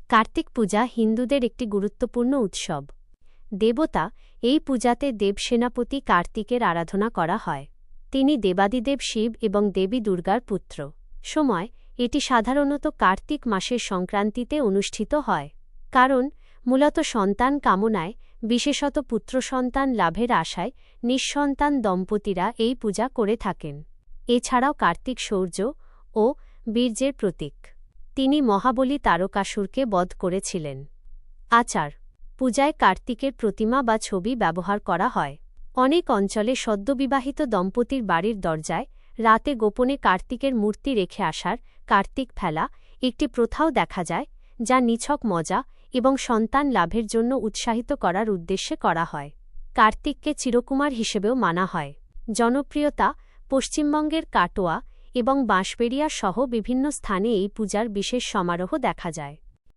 কার্তিক পূজা হিন্দুদের একটি গুরুত্বপূর্ণ উৎসব। দেবতা এই পূজাতে দেবসেনাপতি কার্তিকের আরাধনা করা হয়। তিনি দেবাদিদেব শিব এবং দেবী দুর্গার পুত্র। সময় এটি সাধারণত কার্তিক মাসের সংক্রান্তিতে অনুষ্ঠিত হয়, কারণ মূলত সন্তান কামনায়, বিশেষত পুত্র সন্তান লাভের আশায় নিঃসন্তান দম্পতিরা এই পূজা করে থাকেন। এছাড়াও কার্তিক শৌর্য ও বীর্যের প্রতীক। তিনি মহাবলী তারকাসুরকে বধ করেছিলেন। আচার পূজায় কার্তিকের প্রতিমা বা ছবি ব্যবহার করা হয়। অনেক অঞ্চলে সদ্যবিবাহিত দম্পতির বাড়ির দরজায় রাতে গোপনে কার্তিকের মূর্তি রেখে আসার কার্তিক ফেলা একটি প্রথাও দেখা যায়, যা নিছক মজা এবং সন্তান লাভের জন্য উৎসাহিত করার উদ্দেশ্যে করা হয়। কার্তিককে চিরকুমার হিসেবেও মানা হয়। জনপ্রিয়তা পশ্চিমবঙ্গের কাটোয়া এবং বাঁশবেড়িয়া সহ বিভিন্ন স্থানে এই পূজার বিশেষ সমারোহ দেখা যায়।